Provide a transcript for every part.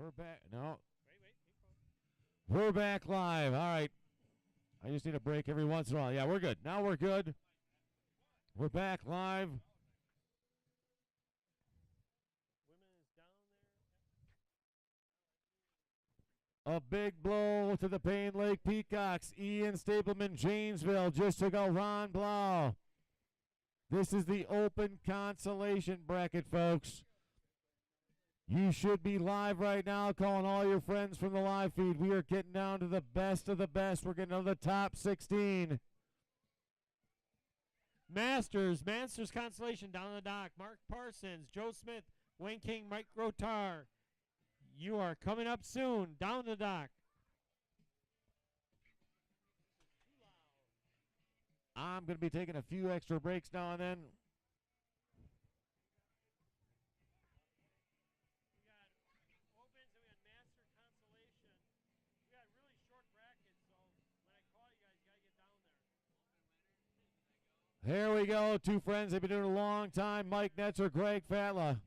We're back. No. We're back live. All right. I just need a break every once in a while. Yeah, we're good. Now we're good. We're back live. A big blow to the Payne Lake Peacocks. Ian Stapleman, Janesville, just took out Ron Blau. This is the open consolation bracket, folks. You should be live right now, calling all your friends from the live feed. We are getting down to the best of the best. We're getting to the top 16. Masters consolation down on the dock. Mark Parsons, Joe Smith, Wayne King, Mike Grotar. You are coming up soon. Down the dock. I'm going to be taking a few extra breaks now and then. Here we go. Two friends they've been doing a long time. Mike Netzer, Greg Fatla.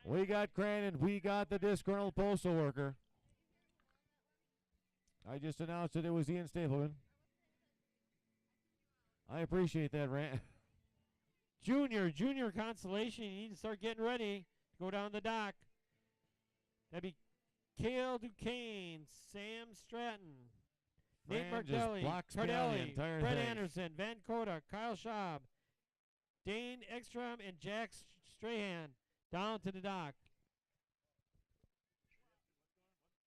We got Crandon. We got the disgruntled postal worker. I just announced that it was Ian Stapleman. I appreciate that, Rant. Junior consolation. You need to start getting ready to go down the dock. That'd be Cale Duquesne, Sam Stratton, Nate Martelli, Cardelli, Brett Anderson, Van Coda, Kyle Schaub, Dane Ekstrom, and Jack Strahan down to the dock.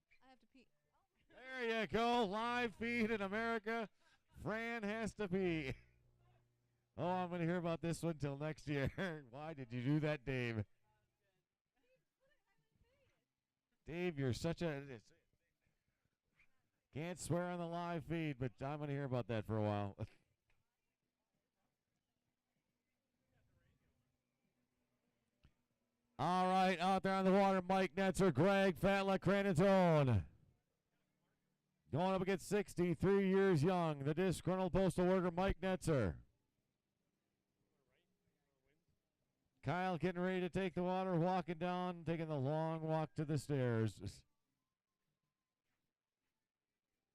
I have to pee. There you go. Live feed in America. Fran has to pee. Oh, I'm going to hear about this one till next year. Why did you do that, Dave? Dave, you're such a... Can't swear on the live feed, but I'm going to hear about that for a while. All right, out there on the water, Mike Netzer, Greg Fatla, Crandon's own. Going up against 63 years young, the disgruntled postal worker, Mike Netzer. Kyle getting ready to take the water, walking down, taking the long walk to the stairs.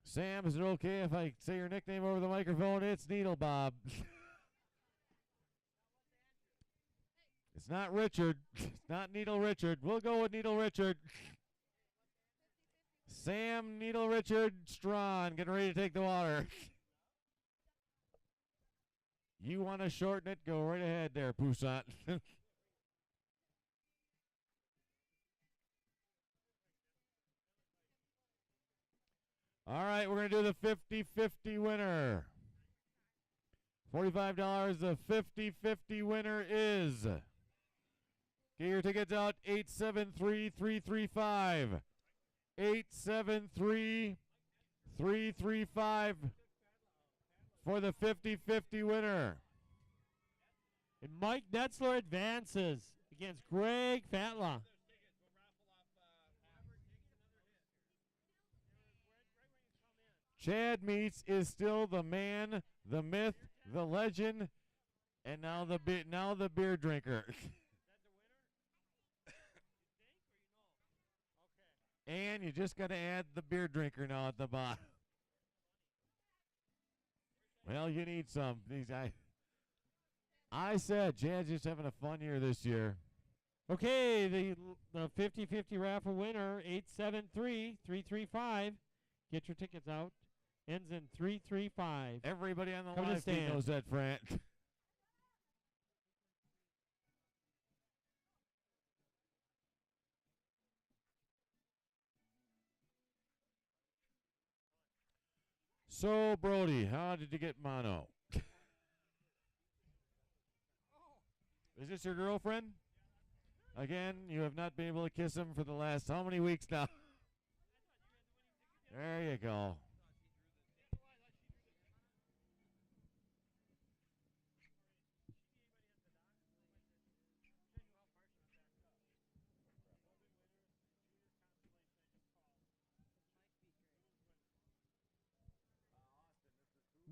Sam, is it okay if I say your nickname over the microphone? It's Needle Bob. It's not Richard. It's not Needle Richard. We'll go with Needle Richard. Sam Needle Richard Strawn getting ready to take the water. You want to shorten it? Go right ahead there, Poussant. All right, we're going to do the 50-50 winner. $45, the 50-50 winner is... Get your tickets out, 873-335. 873-335 for the 50-50 winner. And Mike Netzler advances against Greg Fatla. Chad Meets is still the man, the myth, the legend, and now the beer drinker. And you just got to add the beer drinker now at the bottom. Well, you need some. I said Chad's just having a fun year this year. Okay, the 50-50 raffle winner, 873-335. Get your tickets out. Ends in 335. Everybody on the Come live feed knows that, Fran. So, Brody, how did you get mono? Is this your girlfriend? Again, you have not been able to kiss him for the last how many weeks now? There you go.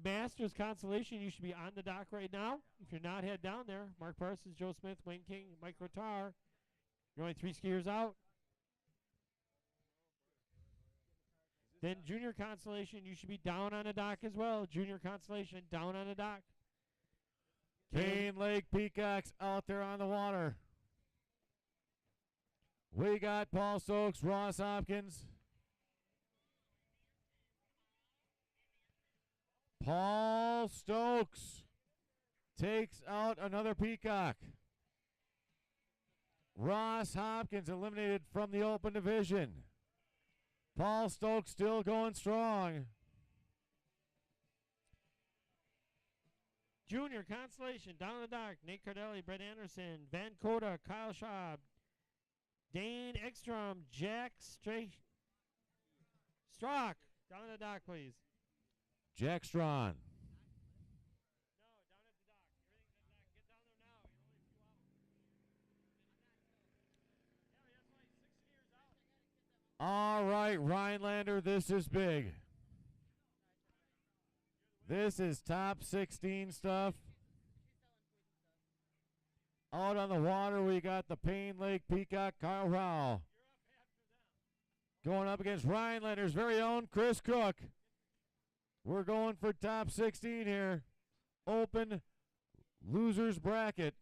Masters consolation, you should be on the dock right now. If you're not, head down there. Mark Parsons, Joe Smith, Wayne King, Mike Rotar. You're only 3 skiers out. Then junior consolation, you should be down on the dock as well. Junior consolation, down on the dock. Cane Lake Peacocks out there on the water. We got Paul Stokes, Ross Hopkins. Paul Stokes takes out another peacock. Ross Hopkins eliminated from the open division. Paul Stokes still going strong. Junior consolation, down the dock. Nate Cardelli, Brett Anderson, Van Coda, Kyle Schaub, Dane Ekstrom, Jack Strock. Down the dock, please. Jack Strawn. All right, Rhinelander, this is big. This is top 16 stuff. Out on the water, we got the Payne Lake Peacock, Kyle Rao. Going up against Rhinelander's very own Chris Cook. We're going for top 16 here. Open losers bracket.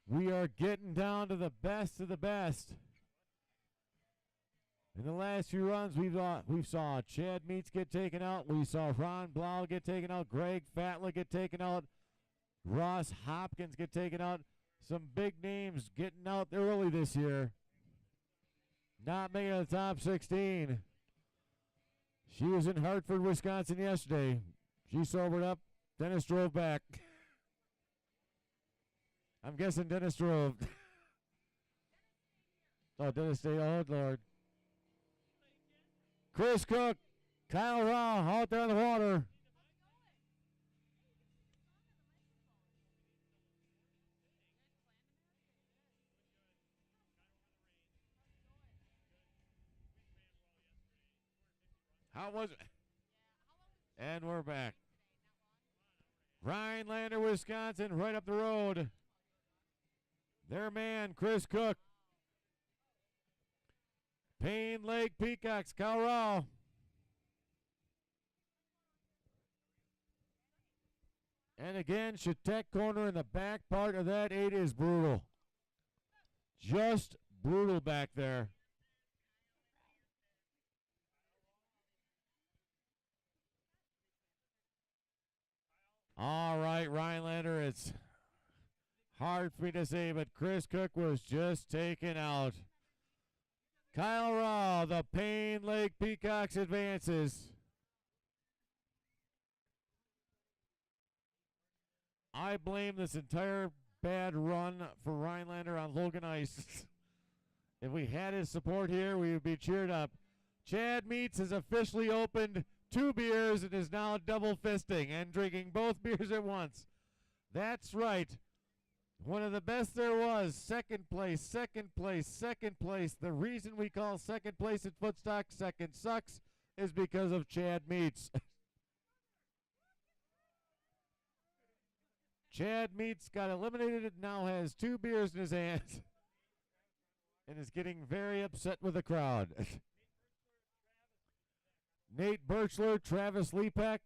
We are getting down to the best of the best. In the last few runs, we saw Chad Meets get taken out. We saw Ron Blau get taken out. Greg Fatla get taken out. Ross Hopkins get taken out. Some big names getting out early this year. Not making the top 16. She was in Hartford, Wisconsin yesterday. She sobered up. Dennis drove back. I'm guessing Dennis drove. Oh, Dennis stayed. Oh, Lord. Chris Cook, Kyle Rao out there on the water. How was it? And we're back. Rhinelander, Wisconsin, right up the road. Their man, Chris Cook. Payne Lake Peacocks, Kyle Rao. And again, Shatek corner in the back part of that 8 is brutal. Just brutal back there. All right, Rhinelander, it's hard for me to say, but Chris Cook was just taken out. Kyle Rao, the Payne Lake Peacocks advances. I blame this entire bad run for Rhinelander on Logan Ice. If we had his support here, we would be cheered up. Chad Meets has officially opened 2 beers and is now double fisting and drinking both beers at once. That's right. One of the best there was. Second place, second place, second place. The reason we call second place at Footstock second sucks is because of Chad Meets. Chad Meets got eliminated and now has 2 beers in his hands and is getting very upset with the crowd. Nate Birchler, Travis Lepak,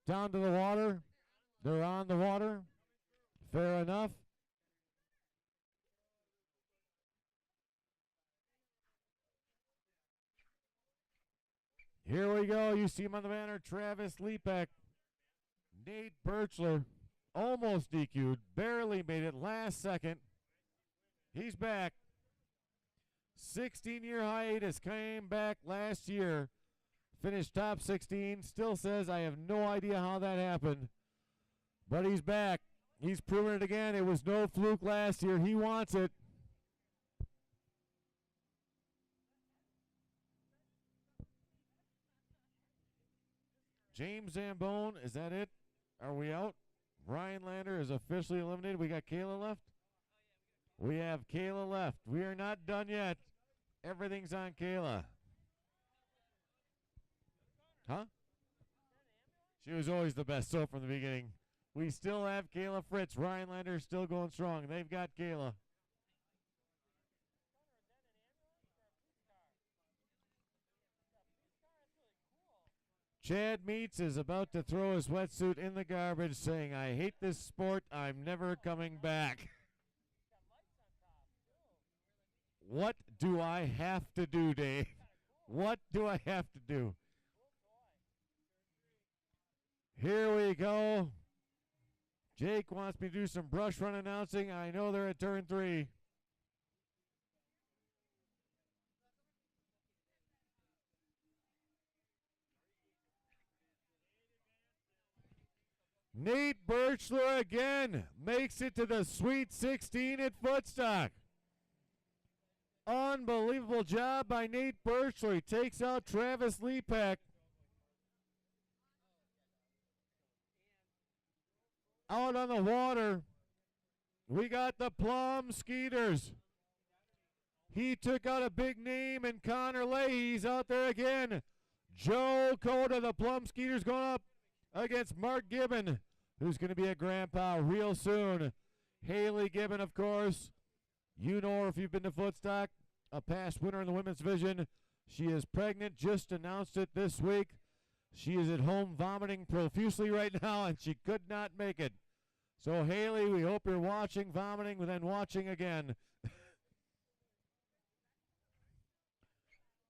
down to the water. They're on the water. Fair enough. Here we go. You see him on the banner, Travis Lepak. Nate Birchler almost DQ'd, barely made it last second. He's back. 16-year hiatus, came back last year. Finished top 16. Still says, I have no idea how that happened. But he's back. He's proven it again. It was no fluke last year. He wants it. James Zambone, is that it? Are we out? Rhinelander is officially eliminated. We got Kayla left? We have Kayla left. We are not done yet. Everything's on Kayla. Huh? She was always the best, so from the beginning. We still have Kayla Fritz. Rhinelander still going strong. They've got Kayla. Chad Meets is about to throw his wetsuit in the garbage, saying, I hate this sport. I'm never coming back. What do I have to do, Dave? What do I have to do? Here we go. Jake wants me to do some brush run announcing. I know they're at turn 3. Nate Birchler again makes it to the Sweet 16 at Footstock. Unbelievable job by Nate Birchler. He takes out Travis Lepak. Out on the water, we got the Plum Skeeters. He took out a big name in Connor Leahy's out there again. Joe Cota, the Plum Skeeters, going up against Mark Gibbon, who's going to be a grandpa real soon. Haley Gibbon, of course. You know her if you've been to Footstock, a past winner in the women's division. She is pregnant, just announced it this week. She is at home vomiting profusely right now, and she could not make it. So, Haley, we hope you're watching, vomiting, and then watching again.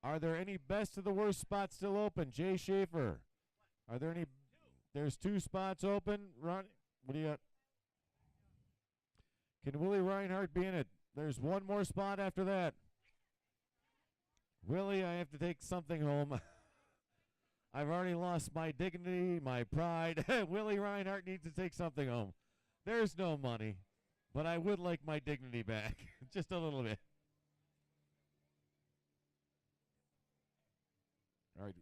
Are there any best of the worst spots still open? Jay Schaefer. Are there any? There's 2 spots open. Ron, what do you got? Can Willie Reinhardt be in it? There's one more spot after that. Willie, I have to take something home. I've already lost my dignity, my pride. Willie Reinhardt needs to take something home. There's no money, but I would like my dignity back. Just a little bit. All right.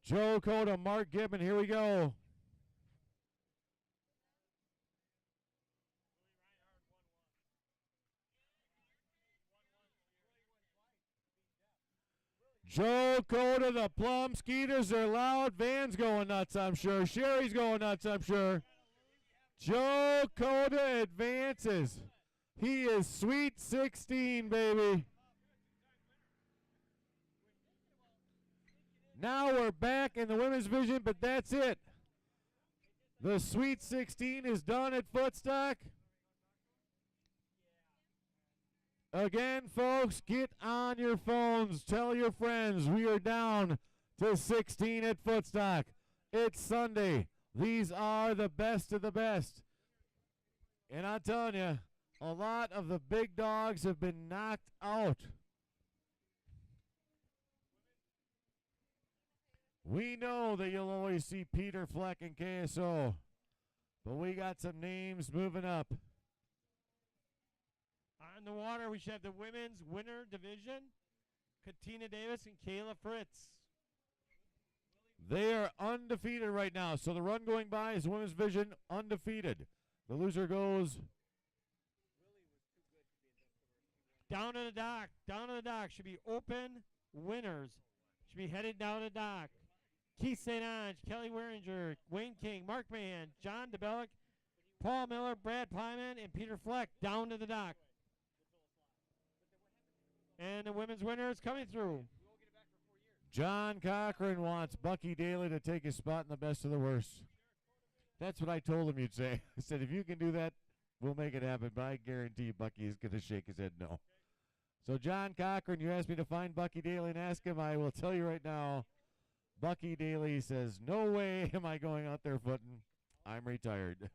Joe Cota, Mark Gibbon, here we go. Joe Cota, the Plum Skeeters are loud. Van's going nuts, I'm sure. Sherry's going nuts, I'm sure. Joe Cota advances. He is Sweet 16, baby. Now we're back in the women's division, but that's it. The Sweet 16 is done at Footstock. Again, folks, get on your phones. Tell your friends we are down to 16 at Footstock. It's Sunday. These are the best of the best. And I'm telling you, a lot of the big dogs have been knocked out. We know that you'll always see Peter Fleck and KSO, but we got some names moving up. On the water, we should have the women's winner division, Katina Davis and Kayla Fritz. They are undefeated right now, so the run going by is women's division undefeated. The loser goes down to the dock. Down to the dock. Should be open winners. Should be headed down to the dock. Keith St. Ange, Kelly Weringer, Wayne King, Mark Mahan, John DeBellick, Paul Miller, Brad Pyman, and Peter Fleck down to the dock. And the women's winner is coming through. John Cochran wants Bucky Daly to take his spot in the best of the worst. That's what I told him you'd say. I said, if you can do that, we'll make it happen. But I guarantee you Bucky is going to shake his head no. So, John Cochran, you asked me to find Bucky Daly and ask him. I will tell you right now, Bucky Daly says, no way am I going out there footing. I'm retired.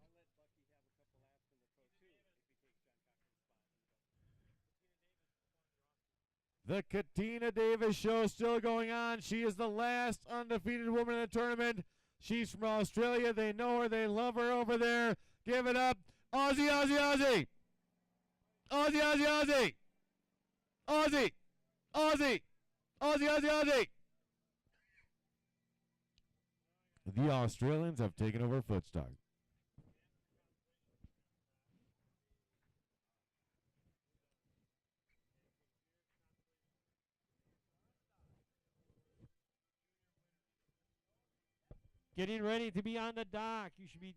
The Katina Davis show still going on. She is the last undefeated woman in the tournament. She's from Australia. They know her. They love her over there. Give it up. Aussie, Aussie, Aussie. Aussie, Aussie, Aussie. Aussie. Aussie. Aussie, Aussie, Aussie. The Australians have taken over Footstock. Getting ready to be on the dock. You should be.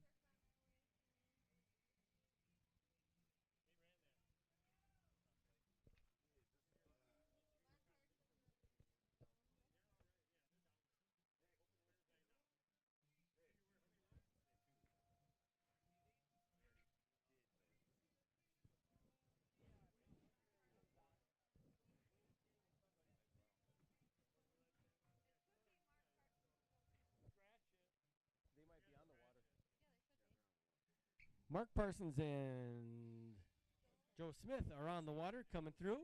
Mark Parsons and Joe Smith are on the water coming through.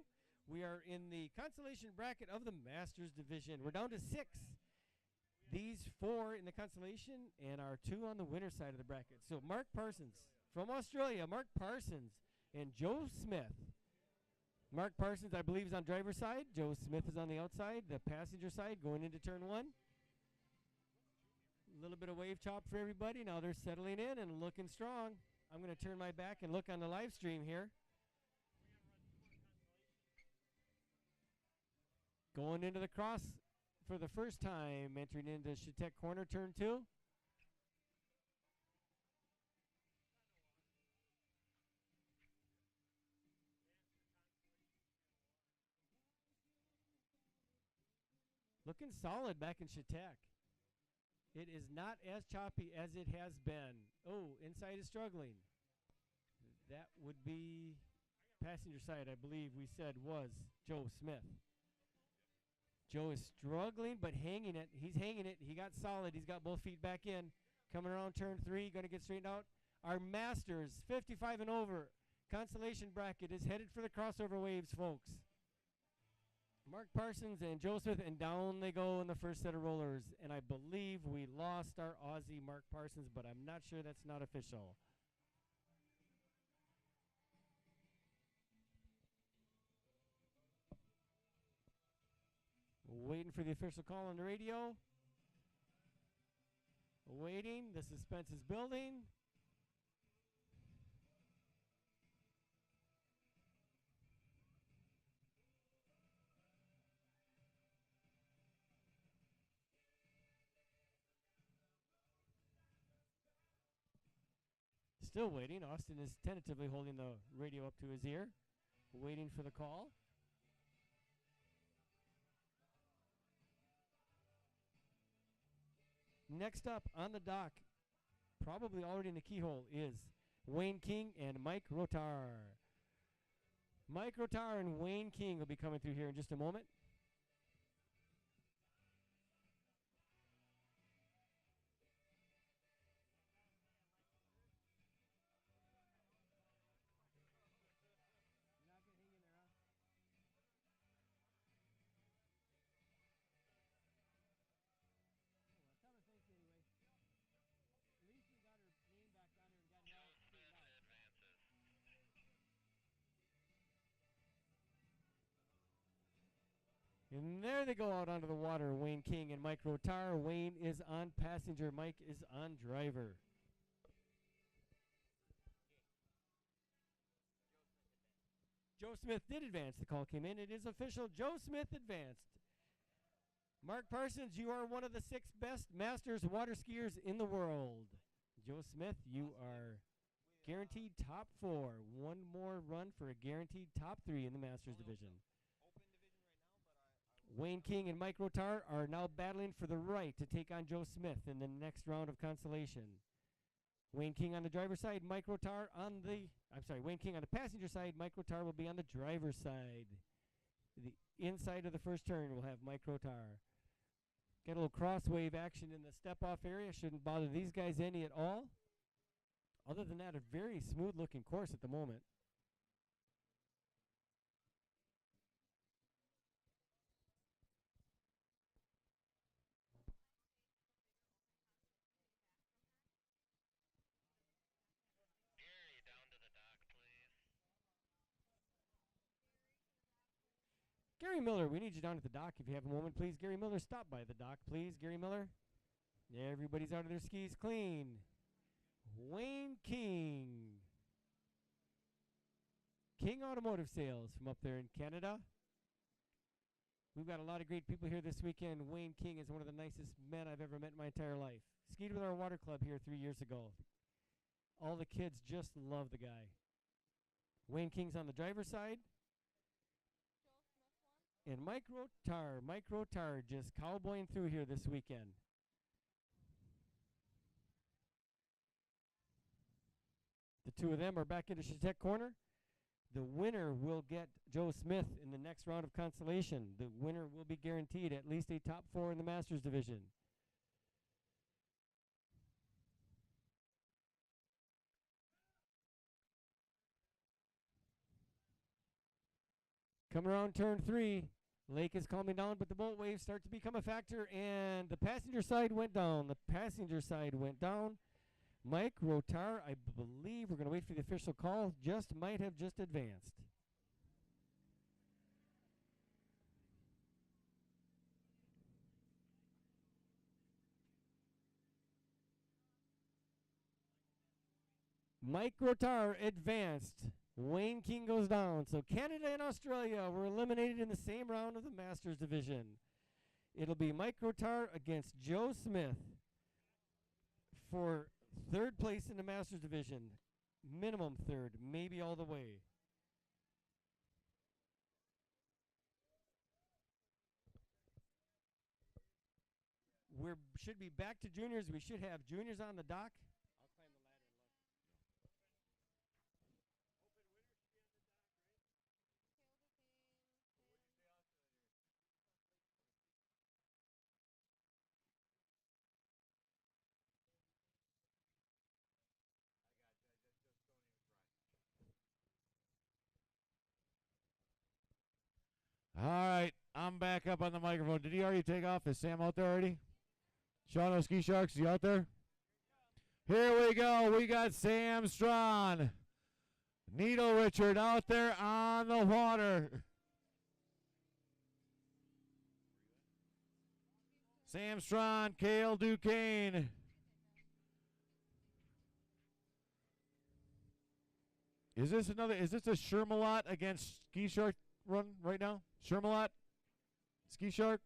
We are in the consolation bracket of the Masters division. We're down to 6. These 4 in the consolation and our 2 on the winner side of the bracket. So Mark Parsons from Australia, Mark Parsons and Joe Smith. Mark Parsons, I believe, is on driver's side. Joe Smith is on the outside, the passenger side, going into turn 1. A little bit of wave chop for everybody. Now they're settling in and looking strong. I'm going to turn my back and look on the live stream here. Going into the cross for the first time, entering into Shitek corner, turn 2. Looking solid back in Shitek. It is not as choppy as it has been. Oh, inside is struggling. That would be passenger side, I believe we said was Joe Smith. Joe is struggling, but hanging it. He's hanging it. He got solid. He's got both feet back in. Coming around turn 3, going to get straightened out. Our Masters, 55 and over, consolation bracket is headed for the crossover waves, folks. Mark Parsons and Joe Smith, and down they go in the first set of rollers. And I believe we lost our Aussie Mark Parsons, but I'm not sure that's not official. Waiting for the official call on the radio. Waiting. The suspense is building. Still waiting. Austin is tentatively holding the radio up to his ear, waiting for the call. Next up on the dock, probably already in the keyhole, is Wayne King and Mike Rotar. Mike Rotar and Wayne King will be coming through here in just a moment. And there they go out onto the water, Wayne King and Mike Rotar. Wayne is on passenger, Mike is on driver. Joe Smith did advance. The call came in. It is official. Joe Smith advanced. Mark Parsons, you are one of the 6 best Masters water skiers in the world. Joe Smith, you are guaranteed top 4. One more run for a guaranteed top 3 in the Masters division. Wayne King and Mike Rotar are now battling for the right to take on Joe Smith in the next round of consolation. Wayne King on the driver's side, Mike Rotar on the, Wayne King on the passenger side, Mike Rotar will be on the driver's side. The inside of the first turn will have Mike Rotar. Get a little cross wave action in the step-off area. Shouldn't bother these guys any at all. Other than that, a very smooth-looking course at the moment. Gary Miller, we need you down at the dock if you have a moment, please. Gary Miller, stop by the dock, please. Gary Miller. Everybody's out of their skis clean. Wayne King. King Automotive Sales from up there in Canada. We've got a lot of great people here this weekend. Wayne King is one of the nicest men I've ever met in my entire life. Skied with our water club here 3 years ago. All the kids just love the guy. Wayne King's on the driver's side. And Mike Rotar just cowboying through here this weekend. The two of them are back into Chetek corner. The winner will get Joe Smith in the next round of consolation. The winner will be guaranteed at least a top 4 in the Masters division. Coming around turn 3, lake is calming down, but the boat waves start to become a factor, and the passenger side went down. The passenger side went down. Mike Rotar, I believe, we're going to wait for the official call, might have just advanced. Mike Rotar advanced. Wayne King goes down. So Canada and Australia were eliminated in the same round of the Masters division. It'll be Mike Rotar against Joe Smith for third place in the Masters division. Minimum third, maybe all the way. We should be back to juniors. We should have juniors on the dock. All right, I'm back up on the microphone. Did he already take off? Is Sam out there already? Sean Ski Sharks, you out there? Here we go. We got Sam Strawn. Needle Richard out there on the water. Sam Strawn, Cale Duquesne. Is this a Shermalot against Ski Shark run right now? Shermalot? Ski Shark?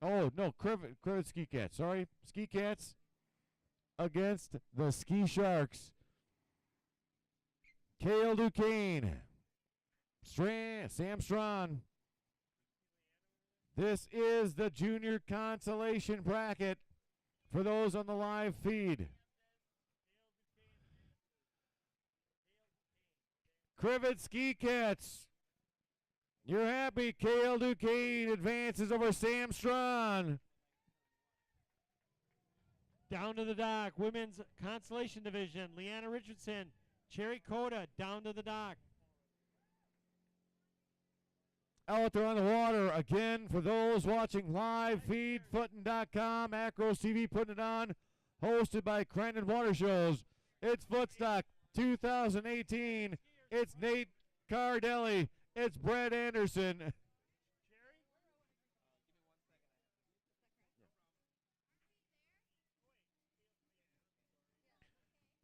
Oh, no, Crivet Ski Cats. Sorry. Ski Cats against the Ski Sharks. Cale Duquesne. Sam Strawn. This is the junior consolation bracket for those on the live feed. Crivet Ski Cats. You're happy. Cale Duquesne advances over Sam Strawn. Down to the dock. Women's consolation division. Leanna Richardson. Cherry Coda down to the dock. Out there on the water again for those watching live feed. Footin.com. Acros TV putting it on. Hosted by Crandon Water Shows. It's Footstock 2018. It's Nate Cardelli. It's Brett Anderson.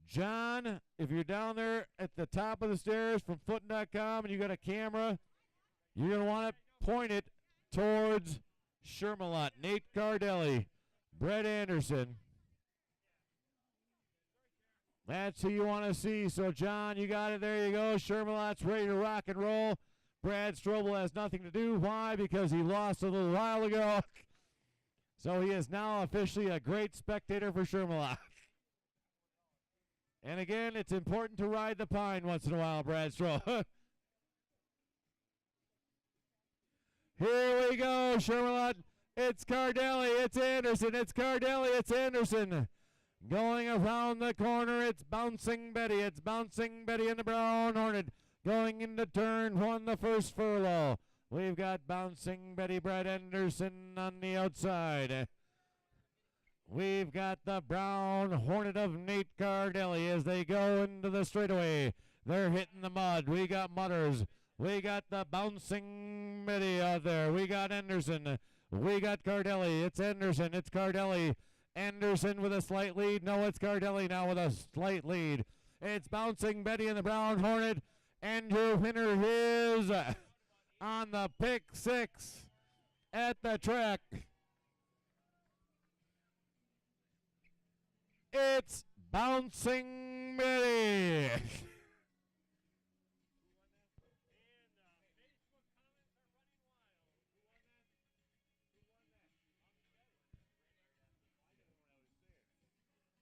John, if you're down there at the top of the stairs from Footin.com and you got a camera, you're going to want to point it towards Shermalot. Nate Cardelli, Brett Anderson. That's who you want to see. So, John, you got it. There you go. Shermalot's ready to rock and roll. Brad Strobel has nothing to do. Why? Because he lost a little while ago. So he is now officially a great spectator for Shermalot. And again, it's important to ride the pine once in a while, Brad Strobel. Here we go, Shermalot. It's Cardelli. It's Anderson. It's Cardelli. It's Anderson. Going around the corner, it's Bouncing Betty. It's Bouncing Betty in the Brown Hornet. Going into turn 1, the first furlough. We've got Bouncing Betty, Brett Anderson on the outside. We've got the Brown Hornet of Nate Cardelli as they go into the straightaway. They're hitting the mud. We got Mudders. We got the Bouncing Betty out there. We got Anderson. We got Cardelli. It's Anderson. It's Cardelli. Anderson with a slight lead. No, it's Cardelli now with a slight lead. It's Bouncing Betty in the Brown Hornet. And your winner is on the pick 6. at the track. It's Bouncing Betty.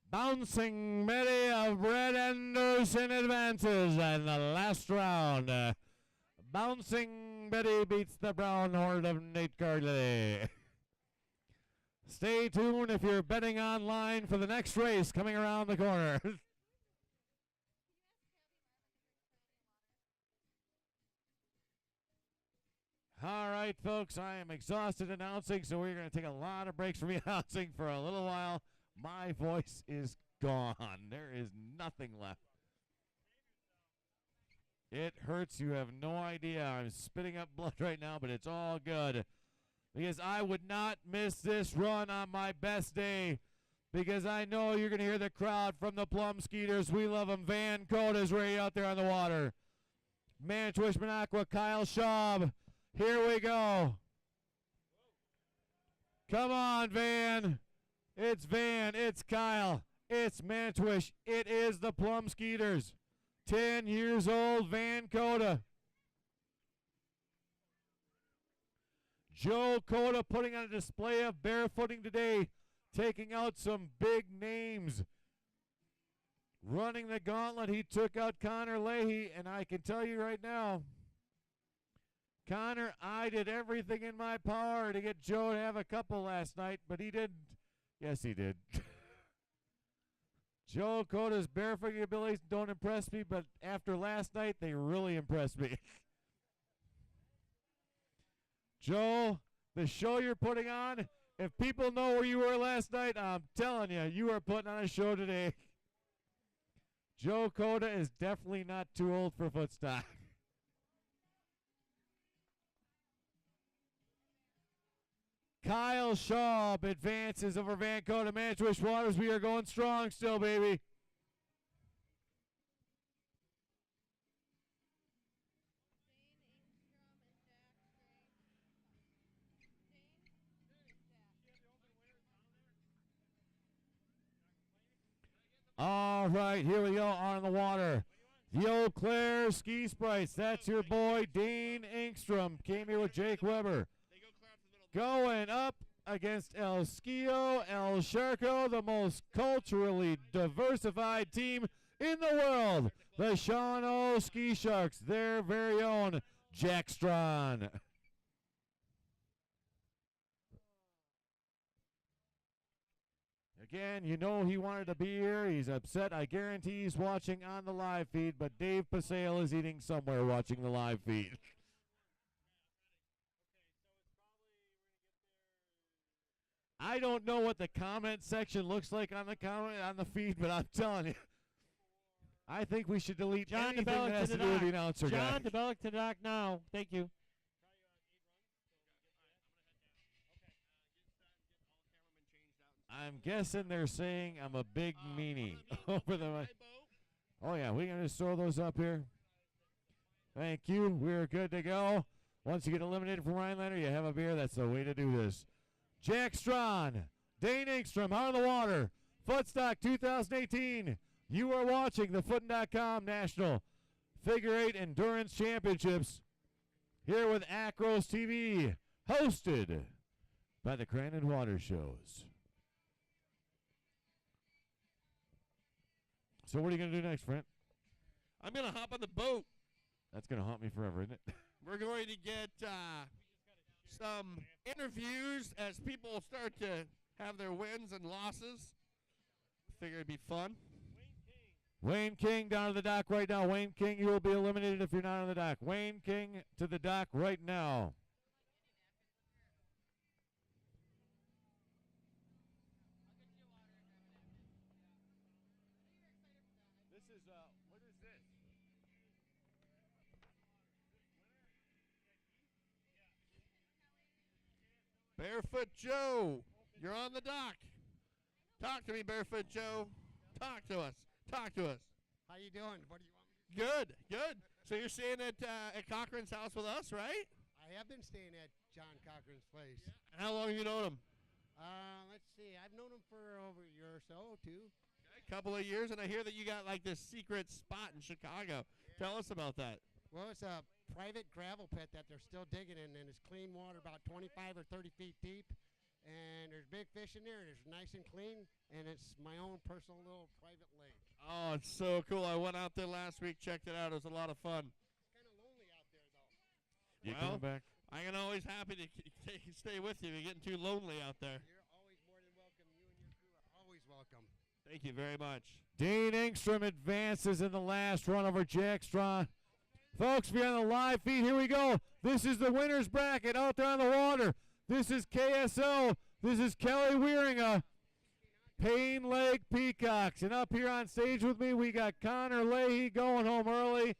Bouncing Betty of Brett Anderson advances in the last round. Bouncing Betty beats the brown horde of Nate Gardley. Stay tuned if you're betting online for the next race coming around the corner. All right, folks, I am exhausted announcing, so we're going to take a lot of breaks from announcing for a little while. My voice is gone. There is nothing left. It hurts. You have no idea. I'm spitting up blood right now, but it's all good. Because I would not miss this run on my best day. Because I know you're going to hear the crowd from the Plum Skeeters. We love them. Van Coda's right out there on the water. Manitowish Minocqua, Kyle Schaub. Here we go. Come on, Van. It's Van. It's Kyle. It's Manitowish. It is the Plum Skeeters. 10 years old, Van Coda. Joe Coda putting on a display of barefooting today, taking out some big names. Running the gauntlet, he took out Connor Leahy, and I can tell you right now, Connor, I did everything in my power to get Joe to have a couple last night, but he didn't. Yes, he did. Joe Coda's barefooting abilities don't impress me, but after last night, they really impressed me. Joe, the show you're putting on, if people know where you were last night, I'm telling you, you are putting on a show today. Joe Coda is definitely not too old for Footstock. Kyle Schaub advances over Van Coda. Manitowish Waters, we are going strong still, baby. All right, here we go on the water. The Eau Claire Ski Sprites. That's your boy, Dane Engstrom. Came here with Jake Weber. Going up against El Skio, El Sharko, the most culturally diversified team in the world. The Shawano Ski Sharks, their very own Jack Strawn. Again, you know he wanted to be here. He's upset. I guarantee he's watching on the live feed, but Dave Pasale is eating somewhere watching the live feed. I don't know what the comment section looks like on the feed, but I'm telling you, I think we should delete John anything that has to do with the announcer guy. John DeBellick to the dock now. Thank you. I'm guessing they're saying I'm a big meanie over the. Oh yeah, we can just throw those up here. Thank you. We're good to go. Once you get eliminated from Rhinelander, you have a beer. That's the way to do this. Jack Strawn, Dane Engstrom, out of the water. Footstock 2018. You are watching the Footin.com National Figure 8 Endurance Championships here with Acros TV, hosted by the Crandon Water Shows. So what are you going to do next, Brent? I'm going to hop on the boat. That's going to haunt me forever, isn't it? We're going to get some interviews as people start to have their wins and losses. Figure it'd be fun. Wayne King down to the dock right now. Wayne King, you will be eliminated if you're not on the dock. Wayne King to the dock right now. This is, what is this? Barefoot Joe, you're on the dock. Talk to me, Barefoot Joe. Talk to us. Talk to us. How you doing? What do you want me to do? Good, good. So you're staying at Cochran's house with us, right? I have been staying at John Cochran's place. And how long have you known him? Let's see. I've known him for over a year or so, too. A couple of years, and I hear that you got like this secret spot in Chicago. Tell us about that. Well, it's a private gravel pit that they're still digging in, and it's clean water about 25 or 30 feet deep. And there's big fish in there, and it's nice and clean, and it's my own personal little private lake. Oh, it's so cool. I went out there last week, checked it out. It was a lot of fun. It's kind of lonely out there, though. You Well, coming back? I can always happy to stay with you. You're getting too lonely out there. You're always more than welcome. You and your crew are always welcome. Thank you very much. Dean Engstrom advances in the last run over Jack Strawn. Folks, if you're on the live feed, here we go. This is the winner's bracket out there on the water. This is KSO. This is Kelly Wieringa. Payne Lake Peacocks. And up here on stage with me, we got Connor Leahy going home early.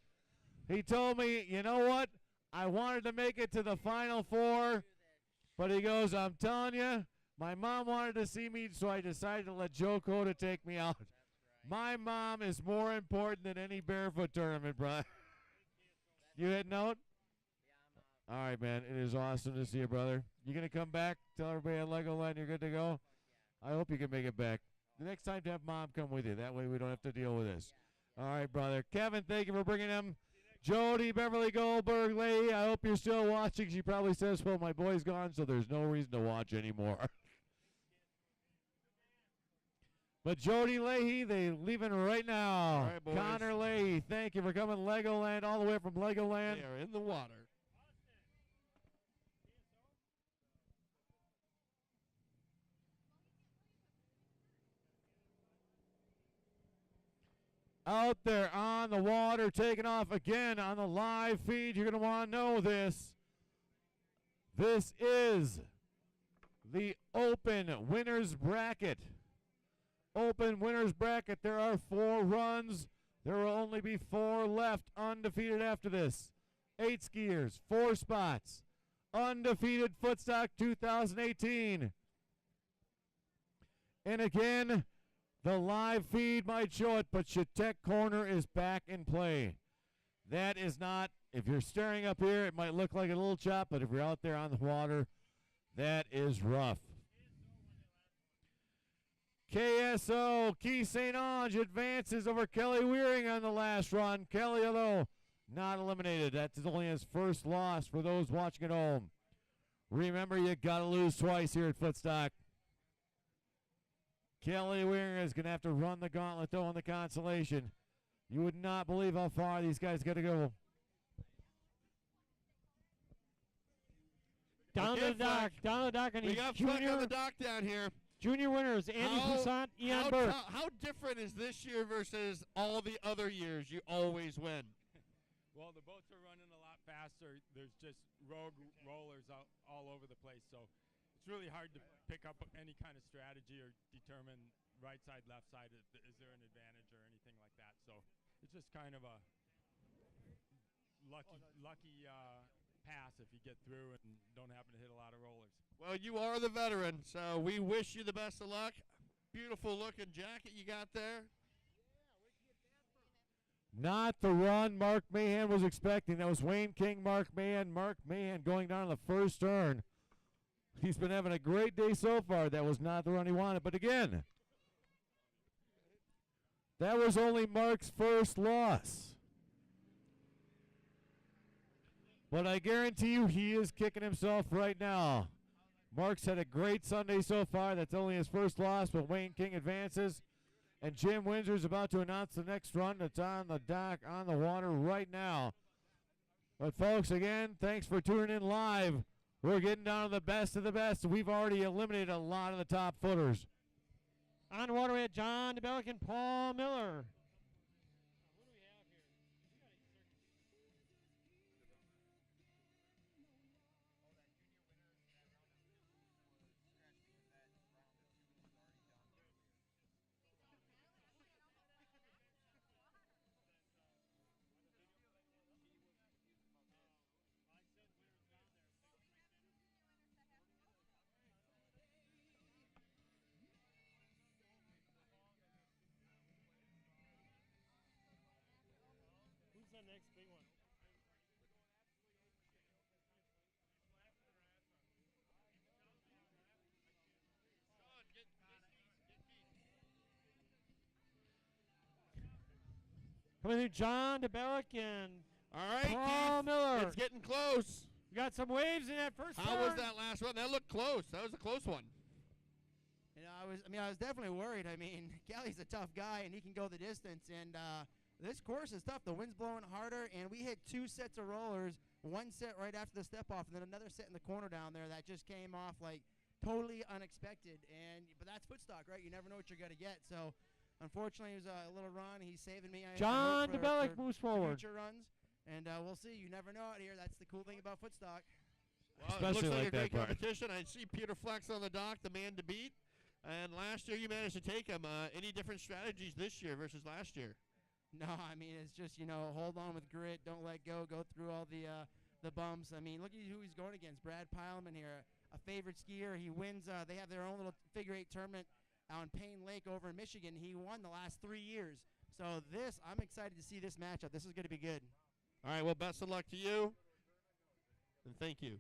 He told me, you know what? I wanted to make it to the Final Four. But he goes, I'm telling you, my mom wanted to see me, so I decided to let Joe Cota take me out. My mom is more important than any Barefoot tournament, bro. You heading out? All right, man. It is awesome to see you, brother. You going to come back? Tell everybody at Legoland you're good to go? I hope you can make it back. The next time, to have Mom come with you. That way we don't have to deal with this. All right, brother. Kevin, thank you for bringing him. Jody, Beverly Goldberg, Lee, I hope you're still watching. She probably says, well, my boy's gone, so there's no reason to watch anymore. But Jody Leahy, they leaving right now. All right, boys. Connor Leahy, thank you for coming Legoland, all the way from Legoland. They are in the water. Out there on the water, taking off again on the live feed. You're going to want to know this. This is the Open Winners Bracket. Open Winners Bracket. There are 4 runs. There will only be 4 left undefeated after this. 8 skiers, 4 spots. Undefeated Footstock 2018. And again, the live feed might show it, but Chautauqua Corner is back in play. That is not, if you're staring up here, it might look like a little chop, but if you're out there on the water, that is rough. KSO, Key St. Ange advances over Kelly Wiering on the last run. Kelly, although not eliminated, that's only his first loss for those watching at home. Remember, you got to lose twice here at Footstock. Kelly Wiering is going to have to run the gauntlet, though, on the consolation. You would not believe how far these guys got to go. Down to the dock. Down to the dock. And We got Fleck on the dock down here. Junior winners, Andy Poussaint, Ian Burke. How different is this year versus all the other years you always win? Well, the boats are running a lot faster. There's just rogue rollers out all over the place, so it's really hard to pick up any kind of strategy or determine right side, left side. Is there an advantage or anything like that? So it's just kind of a lucky pass if you get through and don't happen to hit a lot of rollers. Well, you are the veteran, so we wish you the best of luck. Beautiful looking jacket you got there. Not the run Mark Mahan was expecting. That was Wayne King, Mark Mahan. Mark Mahan going down the first turn. He's been having a great day so far. That was not the run he wanted. But again, that was only Mark's first loss. But I guarantee you he is kicking himself right now. Mark's had a great Sunday so far. That's only his first loss, but Wayne King advances. And Jim Windsor's about to announce the next run that's on the dock, on the water right now. But folks, again, thanks for tuning in live. We're getting down to the best of the best. We've already eliminated a lot of the top footers. On the water we had John DeBellick and Paul Miller. Coming through John DeBellick and All right, Paul Keith. Miller. It's getting close. We got some waves in that first How turn. was that last one? That looked close. That was a close one. You know, I was definitely worried. I mean, Kelly's a tough guy, and he can go the distance. And this course is tough. The wind's blowing harder, and we hit 2 sets of rollers. One set right after the step off, and then another set in the corner down there that just came off like totally unexpected. But that's Footstock, right? You never know what you're gonna get. So, unfortunately, it was a little run. He's saving me. I John hope DeBellick for moves forward. future runs, and we'll see. You never know out here. That's the cool thing about Footstock. Well, it Especially looks like like a that great part. competition. I see Peter Flex on the dock, the man to beat. And last year you managed to take him. Any different strategies this year versus last year? No, I mean, it's just, hold on with grit, don't let go through all the bumps. I mean, look at who he's going against. Brad Pileman here, a favorite skier. He wins. They have their own little figure 8 tournament on Payne Lake over in Michigan. He won the last 3 years. So I'm excited to see this matchup. This is going to be good. All right, well, best of luck to you. And thank you.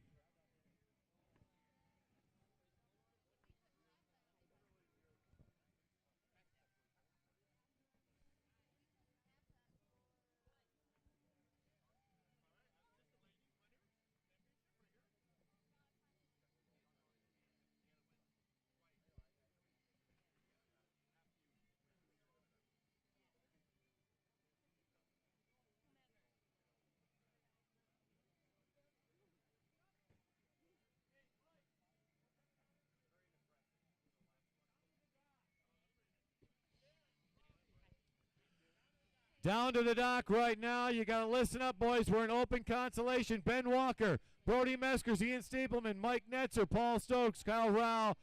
Down to the dock right now. You got to listen up, boys. We're in open consolation. Ben Walker, Brody Meskers, Ian Stapleman, Mike Netzer, Paul Stokes, Kyle Rao,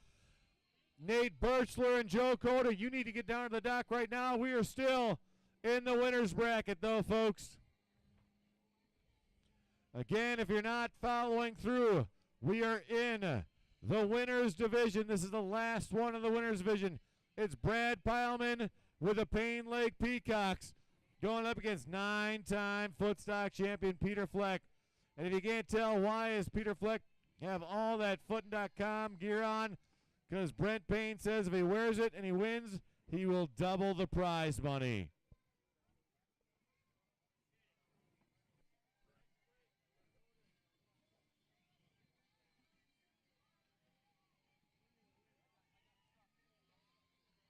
Nate Birchler, and Joe Coda. You need to get down to the dock right now. We are still in the winner's bracket, though, folks. Again, if you're not following through, we are in the winner's division. This is the last one of the winner's division. It's Brad Pileman with the Payne Lake Peacocks going up against 9-time Footstock champion Peter Fleck. And if you can't tell, why is Peter Fleck have all that Footin.com gear on? Because Brent Payne says if he wears it and he wins, he will double the prize money.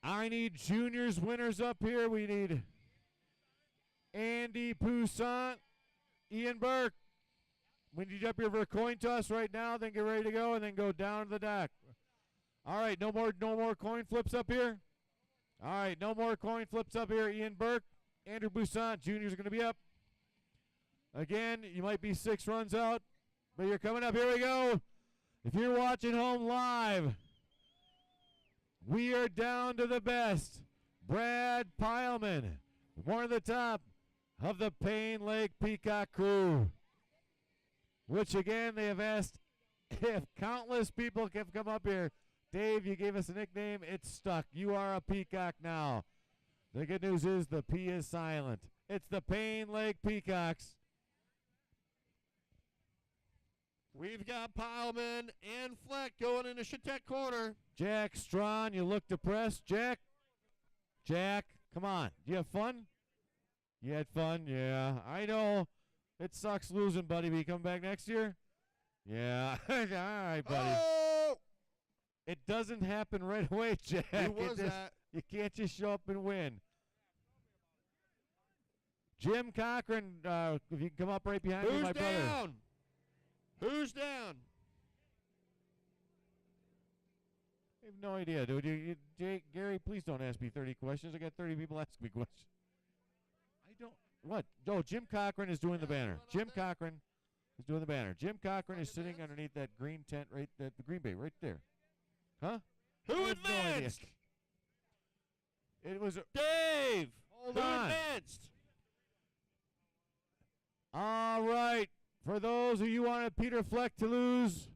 I need juniors winners up here. We need Andy Poussaint, Ian Burke. We need you up here for a coin toss right now, then get ready to go, and then go down to the dock. All right, no more coin flips up here. All right, no more coin flips up here. Ian Burke, Andrew Poussaint, juniors are going to be up. Again, you might be 6 runs out, but you're coming up. Here we go. If you're watching home live, we are down to the best. Brad Pileman, one of the top of the Payne Lake Peacock crew, which again they have asked if countless people have come up here. Dave, you gave us a nickname. It's stuck. You are a peacock now. The good news is the P is silent. It's the Payne Lake Peacocks. We've got Pileman and Fleck going into Chautauqua corner. Jack Strawn, you look depressed. Jack, come on. Do you have fun? You had fun? Yeah, I know. It sucks losing, buddy, but you come back next year? Yeah. All right, buddy. Oh! It doesn't happen right away, Jack. Who was It just- that? You can't just show up and win. Jim Cochran, if you can come up right behind me, Who's my brother. down? Who's down? I have no idea, dude. Gary, please don't ask me 30 questions. I got 30 people asking me questions. I don't. What? No, Jim Cochran is doing the banner. Jim Cochran is doing the banner. Jim Cochran is sitting underneath that green tent right there, the green bay right there. Huh? Who I have no idea. advanced? It was. Dave. Hold Who on. advanced? All right. For those of you who wanted Peter Fleck to lose,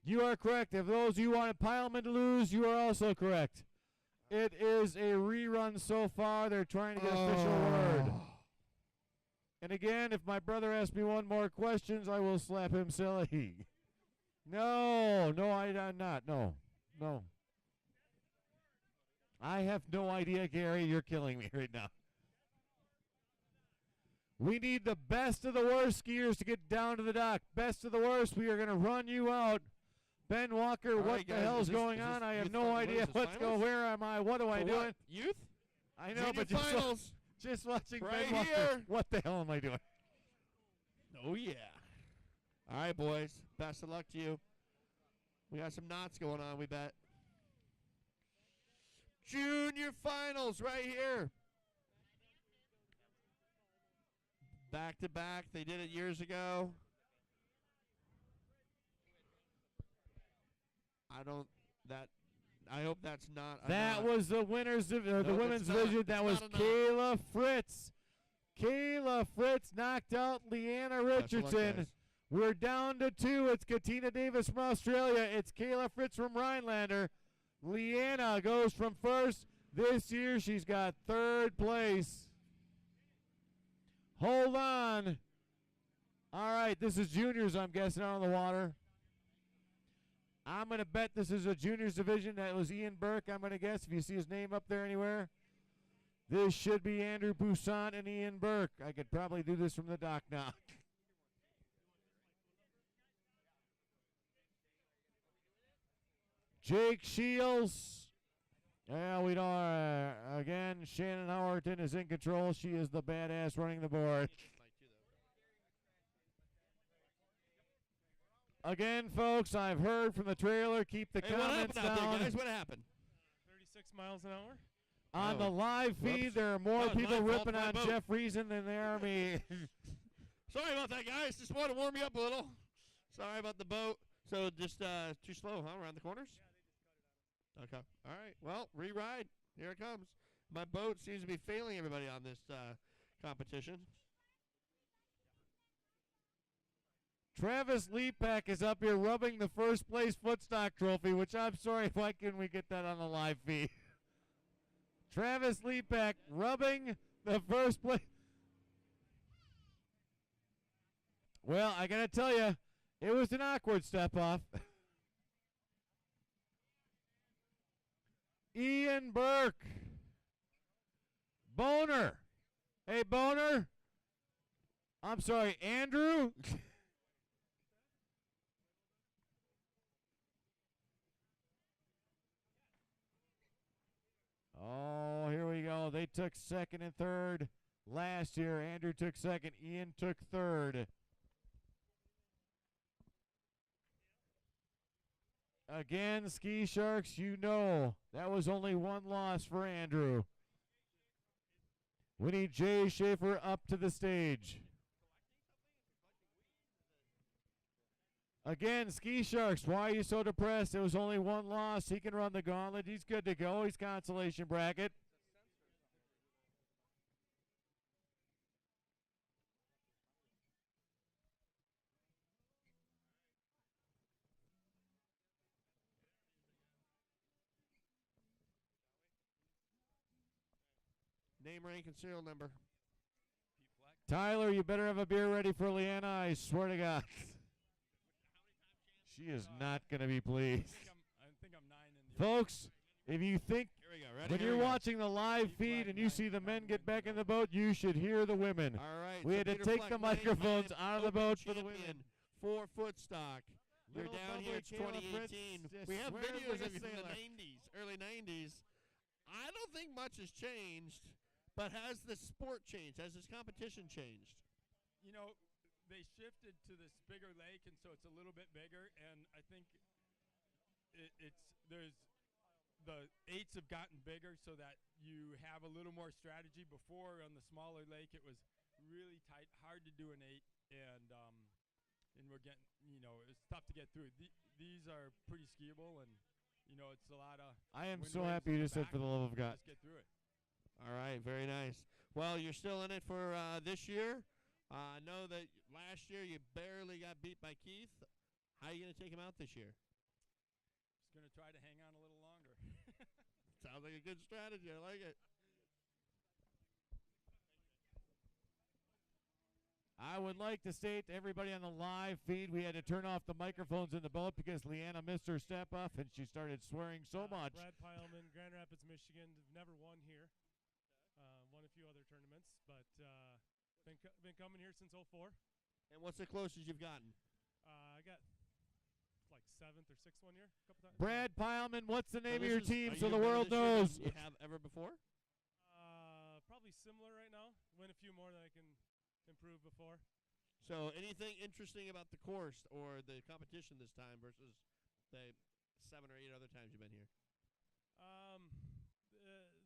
you are correct. If those of you wanted Pileman to lose, you are also correct. It is a rerun so far. They're trying to get official word. And again, if my brother asks me one more questions, I will slap him silly. No, I'm not. No. I have no idea, Gary. You're killing me right now. We need the best of the worst skiers to get down to the dock. Best of the worst, we are going to run you out. Ben Walker, All what right, the guys, hell's is this- going is on? this I have youth no fi- what idea is this, what's going. finals? Where am I? What am I For doing? what? Youth? I know, Junior but just, finals. just watching Right Ben Walker. here. What the hell am I doing? Oh, yeah. All right, boys. Best of luck to you. We got some knots going on, we bet. Junior finals right here. Back to back. They did it years ago. I hope that's not. That was the winners of the Nope, women's it's not. division. It's That was not a knot. Kayla Fritz. Kayla Fritz knocked out Leanna Best of luck, Richardson. guys. We're down to 2. It's Katina Davis from Australia. It's Kayla Fritz from Rhinelander. Leanna goes from first. This year she's got 3rd place. Hold on. All right, this is juniors, I'm guessing, out on the water. I'm going to bet this is a juniors division. That was Ian Burke, I'm going to guess, if you see his name up there anywhere. This should be Andrew Poussaint and Ian Burke. I could probably do this from the dock now. Jake Shields. Yeah, we don't. Again, Shannon Howerton is in control. She is the badass running the board. Again, folks, I've heard from the trailer. Keep the Hey, what comments happened out down. there, guys? What happened? 36 miles an hour. On Oh. the live feed, Whoops. there are more That was people my fault, ripping my on boat. Jeff Reason than there are me. Sorry about that, guys. Just wanted to warm you up a little. Sorry about the boat. So just too slow, huh? Around the corners? Okay. All right. Well, re-ride. Here it comes. My boat seems to be failing everybody on this competition. Travis Leapak is up here rubbing the first place Footstock trophy, which I'm sorry, why couldn't we get that on the live feed? Travis Leapak rubbing the first place. Well, I got to tell you, it was an awkward step off. Ian Burke. Boner. Hey, Boner. I'm sorry, Andrew. Oh, here we go. They took 2nd and 3rd last year. Andrew took 2nd. Ian took 3rd. Again, Ski Sharks, you know that was only one loss for Andrew. We need Jay Schaefer up to the stage. Again, Ski Sharks, why are you so depressed? It was only one loss. He can run the gauntlet. He's good to go. He's consolation bracket. Name, rank, and serial number. Tyler, you better have a beer ready for Leanna. I swear to God. She is not going to be pleased. I think I'm 9 in the Folks, if you think Here we go. Ready? when Here you're we go. watching the live feed and you see the men get back in the boat, you should hear the women. All right. We so had to Peter take Fleck, the nine-time microphones out of the Open boat for the champion women. For Footstock. You're Little down here. It's bubbly Kayla Fritz 2018. just We have swears videos like a of you from the sailor. 90s, early 90s. I don't think much has changed, but has the sport changed? Has this competition changed? You know, they shifted to this bigger lake, and so it's a little bit bigger. And I think there's the 8s have gotten bigger, so that you have a little more strategy. Before on the smaller lake, it was really tight, hard to do an 8, and we're getting, it's tough to get through. These are pretty skiable, and it's a lot of. I am wind so waves happy in you the just said back, for the love of and God. just get through it. All right, very nice. Well, you're still in it for this year. I know that last year you barely got beat by Keith. How are you going to take him out this year? Just gonna try to hang on a little longer. Sounds like a good strategy. I like it. I would like to state to everybody on the live feed, we had to turn off the microphones in the boat because Leanna missed her step off and she started swearing so much. Brad Pileman, Grand Rapids, Michigan. Have never won here. Won a few other tournaments, but Been coming here since '04. And what's the closest you've gotten? I got like 7th or 6th one year. A couple times. Brad Pileman, what's the name of this your is- team are so you the better world this year knows? than you have ever before? Probably similar right now. Win a few more that I can improve before. So anything interesting about the course or the competition this time versus the 7 or 8 other times you've been here?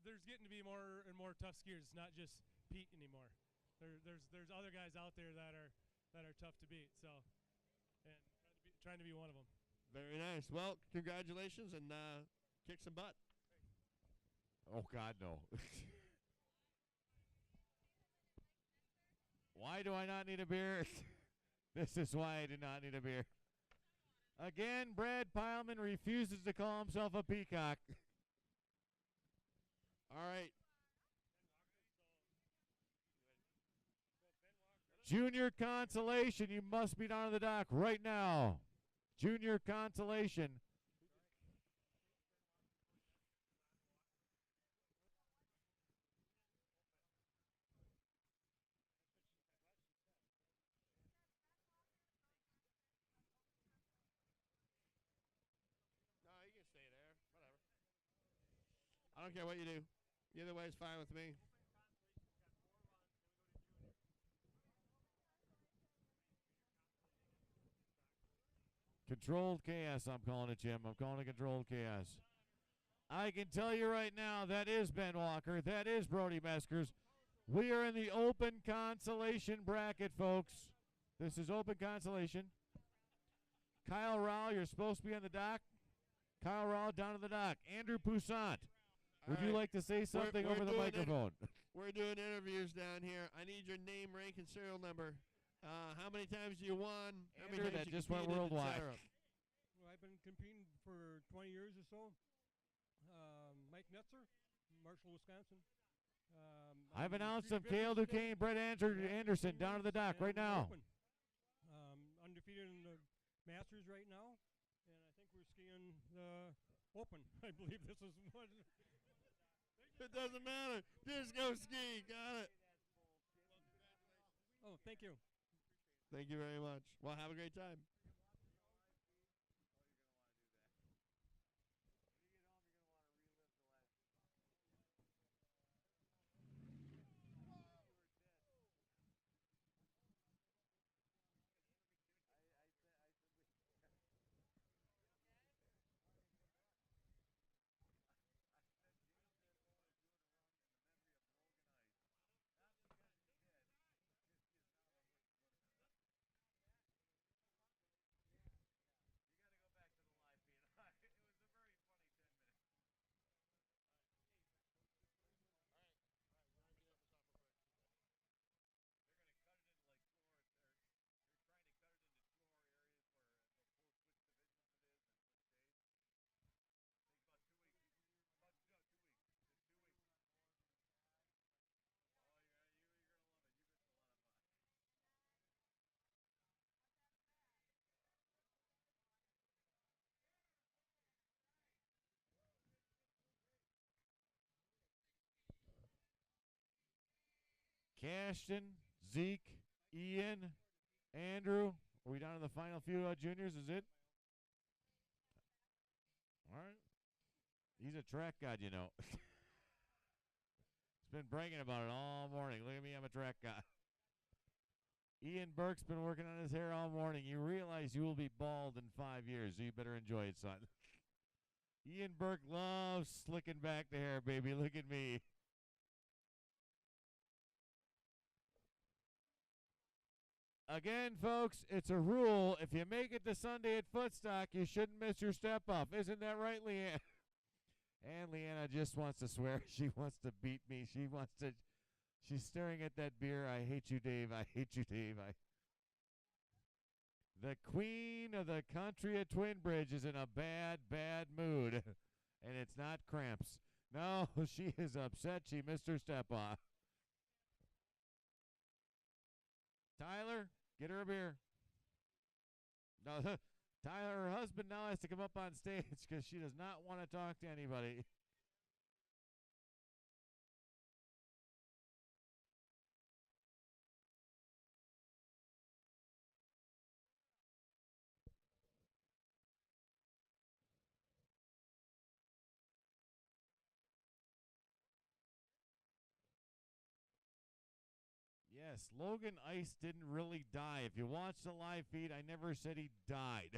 There's getting to be more and more tough skiers. It's not just Pete anymore. There's other guys out there that are tough to beat. So, and trying to be one of them. Very nice. Well, congratulations and kick some butt. Oh, God, no. Why do I not need a beer? This is why I do not need a beer. Again, Brad Pileman refuses to call himself a peacock. All right. Junior consolation, you must be down on the dock right now. Junior consolation. No, you can stay there. Whatever. I don't care what you do. Either way is fine with me. Controlled chaos, I'm calling it, Jim. I'm calling it controlled chaos. I can tell you right now, that is Ben Walker. That is Brody Meskers. We are in the open consolation bracket, folks. This is open consolation. Kyle Rowell, you're supposed to be on the dock. Kyle Rowell down to the dock. Andrew Poussant, would you like to say something we're over the doing microphone? We're doing interviews down here. I need your name, rank, and serial number. How many times you won? How many Andrew, times that you just went competed, et worldwide. cetera. Well, I've been competing for 20 years or so. Mike Netzer, Marshall, Wisconsin. I've I'm announced Street them. Kale Business today. Duquesne, Brett Anderson down to the dock right And we're now. open. Undefeated in the Masters right now, and I think we're skiing the Open. I believe this is what. It doesn't matter. Just go ski. Got it. Oh, thank you. Thank you very much. Well, have a great time. Cashton, Zeke, Ian, Andrew. Are we down to the final few juniors? Is it? All right. He's a track god, you know. He's been bragging about it all morning. Look at me, I'm a track god. Ian Burke's been working on his hair all morning. You realize you will be bald in 5 years, so you better enjoy it, son. Ian Burke loves slicking back the hair, baby. Look at me. Again, folks, it's a rule. If you make it to Sunday at Footstock, you shouldn't miss your step-off. Isn't that right, Leanne? And Leanna just wants to swear. She wants to beat me. She's staring at that beer. I hate you, Dave. I hate you, Dave. The queen of the country at Twin Bridge is in a bad, bad mood. And it's not cramps. No, she is upset she missed her step-off. Tyler, get her a beer. No, Tyler, her husband now has to come up on stage because she does not want to talk to anybody. Yes, Logan Ice didn't really die. If you watch the live feed, I never said he died.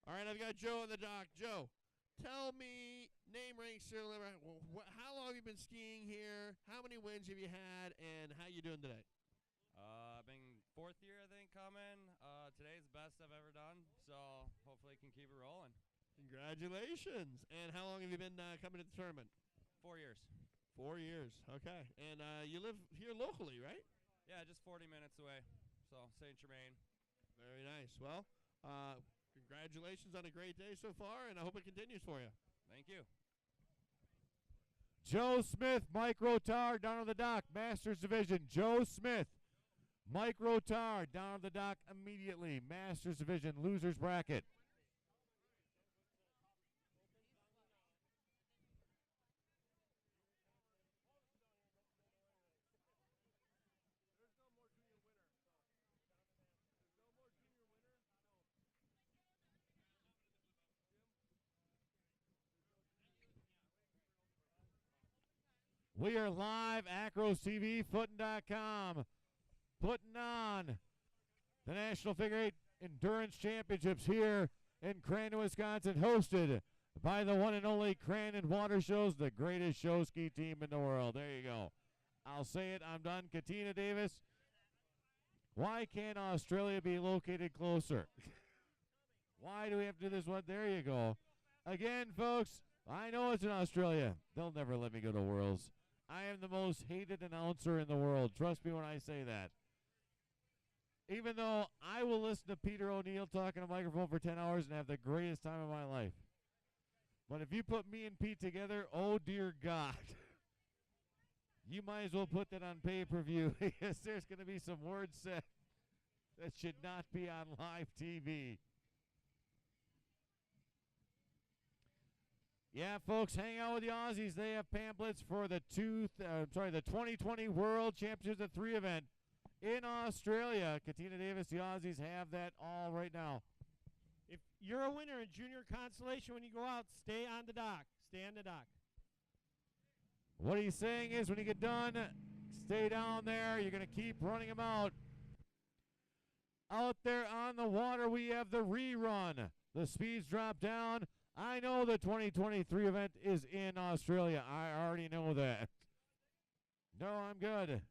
All right, I've got Joe on the dock. Joe, tell me, name, rank, serial number. How long have you been skiing here? How many wins have you had, and how you doing today? I've been 4th year, I think, coming. Today's the best I've ever done, so hopefully I can keep it rolling. Congratulations. And how long have you been coming to the tournament? 4 years. 4 years. Okay. And you live here locally, right? Yeah, just 40 minutes away. So, St. Germain. Very nice. Well, congratulations on a great day so far, and I hope it continues for you. Thank you. Joe Smith, Micro Tar, down on the dock, Masters Division. Joe Smith, Micro Tar, down on the dock immediately. Masters Division, losers bracket. We are live, Acros TV, Footin.com, putting on the National Figure 8 Endurance Championships here in Crandon, Wisconsin, hosted by the one and only Crandon Water Shows, the greatest show ski team in the world. There you go. I'll say it, I'm done. Katina Davis, why can't Australia be located closer? Why do we have to do this one? There you go. Again, folks, I know it's in Australia. They'll never let me go to Worlds. I am the most hated announcer in the world. Trust me when I say that. Even though I will listen to Peter O'Neill talking on a microphone for 10 hours and have the greatest time of my life. But if you put me and Pete together, oh dear God. You might as well put that on pay-per-view because there's going to be some words said that should not be on live TV. Yeah, folks, hang out with the Aussies. They have pamphlets for the 2020 World Championships at 3 event in Australia. Katina Davis, the Aussies have that all right now. If you're a winner in junior consolation when you go out, stay on the dock. Stay on the dock. What he's saying is when you get done, stay down there. You're going to keep running them out. Out there on the water, we have the rerun. The speeds drop down. I know the 2023 event is in Australia. I already know that. No, I'm good.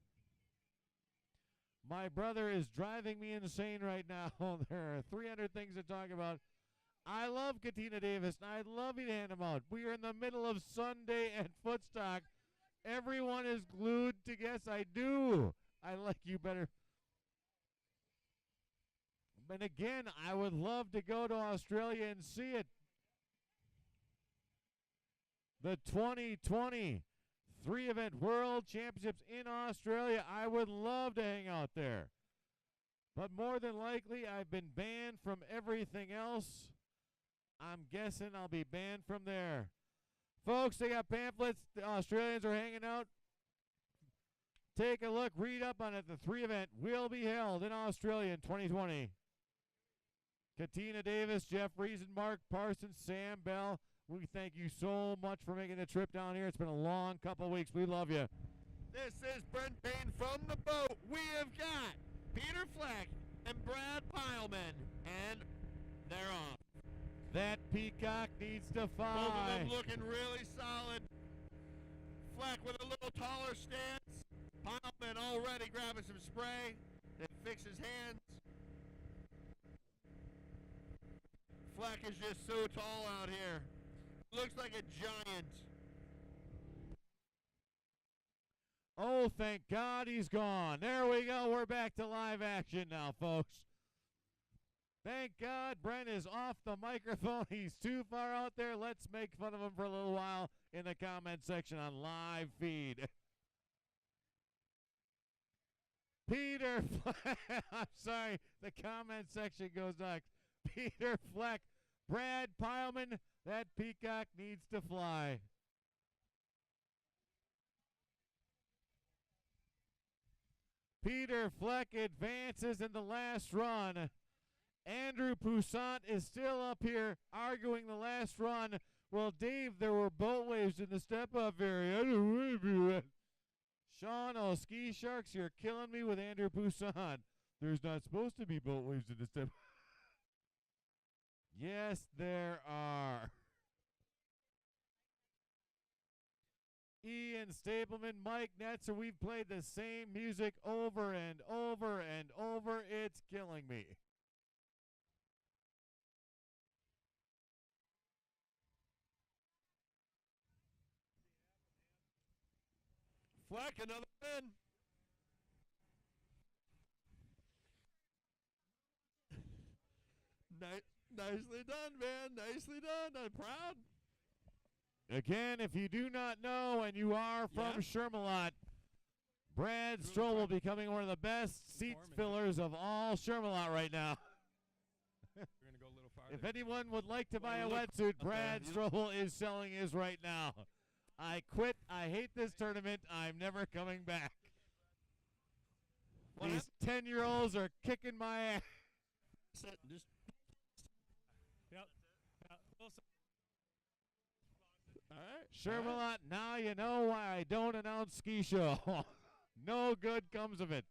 My brother is driving me insane right now. There are 300 things to talk about. I love Katina Davis, and I'd love you to hand them out. We are in the middle of Sunday at Footstock. Everyone is glued to Yes, I Do. I like you better. And again, I would love to go to Australia and see it. The 2020 3-event World Championships in Australia. I would love to hang out there. But more than likely, I've been banned from everything else. I'm guessing I'll be banned from there. Folks, they got pamphlets. The Australians are hanging out. Take a look. Read up on it. The 3 event will be held in Australia in 2020. Katina Davis, Jeff Reason, Mark Parsons, Sam Bell. We thank you so much for making the trip down here. It's been a long couple weeks. We love you. This is Brent Payne from the boat. We have got Peter Fleck and Brad Pileman, and they're off. That peacock needs to fly. Both of them looking really solid. Fleck with a little taller stance. Pileman already grabbing some spray to fix his hands. Fleck is just so tall out here. Looks like a giant. Oh, thank God he's gone. There we go. We're back to live action now, folks. Thank God Brent is off the microphone. He's too far out there. Let's make fun of him for a little while in the comment section on live feed. Peter Fleck. I'm sorry. The comment section goes next. Peter Fleck. Brad Pileman. That peacock needs to fly. Peter Fleck advances in the last run. Andrew Poussant is still up here arguing the last run. Well, Dave, there were boat waves in the step-up area. Sean, oh, ski sharks, you're killing me with Andrew Poussin. There's not supposed to be boat waves in this type. Yes, there are. Ian Stapleman, Mike Netzer, we've played the same music over and over and over. It's killing me. Fleck, another win. Nicely done, man. Nicely done. I'm proud. Again, if you do not know and you are from Shermalot, Brad Really Stroll trying becoming one of the best seat perform in fillers of all Shermalot right now. We're gonna go a little farther. If anyone would like to buy a look wetsuit, up there. Brad You- Stroll is selling his right now. I quit. I hate this tournament. I'm never coming back. What These 10-year-olds are kicking my ass. Just Yep. Wilson. all right. Shermalot, now you know why I don't announce ski show. No good comes of it.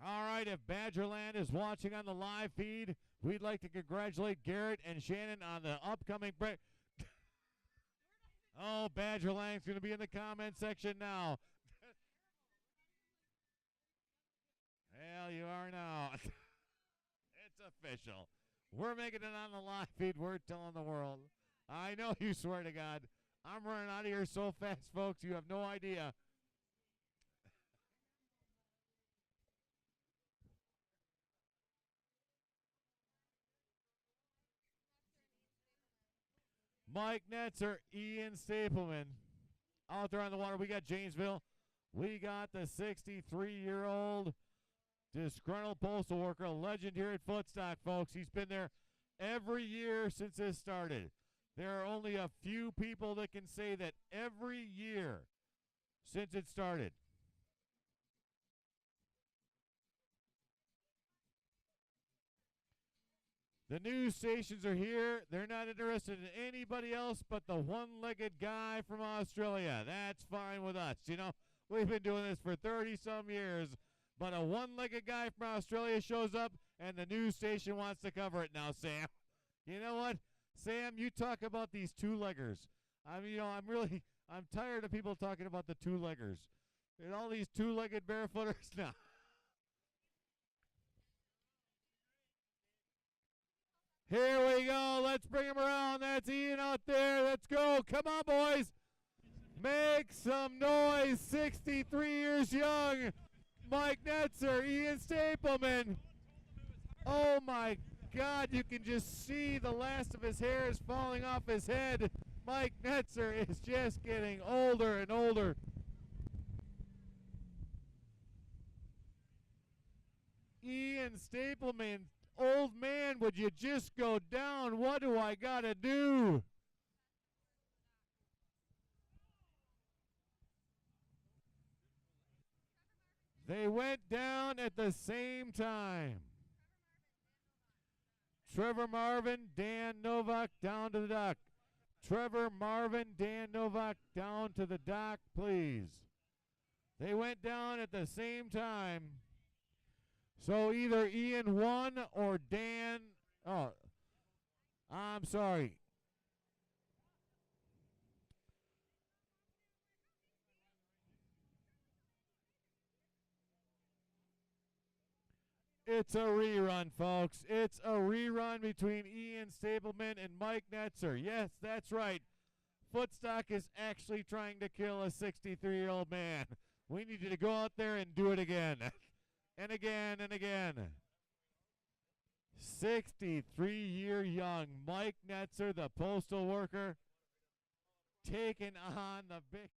All right, if Badgerland is watching on the live feed, we'd like to congratulate Garrett and Shannon on the upcoming break. Oh, Badgerland's going to be in the comment section now. Hell, you are now. It's official. We're making it on the live feed. We're telling the world. I know you swear to God. I'm running out of here so fast, folks. You have no idea. Mike Netzer, Ian Stapleman. Out there on the water, we got Janesville. We got the 63-year-old disgruntled postal worker, a legend here at Footstock, folks. He's been there every year since this started. There are only a few people that can say that every year since it started. The news stations are here. They're not interested in anybody else but the one-legged guy from Australia. That's fine with us. You know, we've been doing this for 30-some years, but a one-legged guy from Australia shows up, and the news station wants to cover it now, Sam. You know what? Sam, you talk about these two-leggers. I'm tired of people talking about the two-leggers. There's all these two-legged barefooters now. Here we go. Let's bring him around. That's Ian out there. Let's go. Come on, boys. Make some noise. 63 years young. Mike Netzer, Ian Stapleman. Oh, my God. You can just see the last of his hair is falling off his head. Mike Netzer is just getting older and older. Ian Stapleman, old man, would you just go down? What do I got to do? They went down at the same time. Trevor Marvin, Dan Novak down to the dock. Trevor Marvin, Dan Novak down to the dock, please. They went down at the same time. So either Ian won or Dan. Oh, I'm sorry. It's a rerun, folks. It's a rerun between Ian Stapleman and Mike Netzer. Yes, that's right. Footstock is actually trying to kill a 63-year-old man. We need you to go out there and do it again. And again and again. 63-year young Mike Netzer, the postal worker, taking on the big...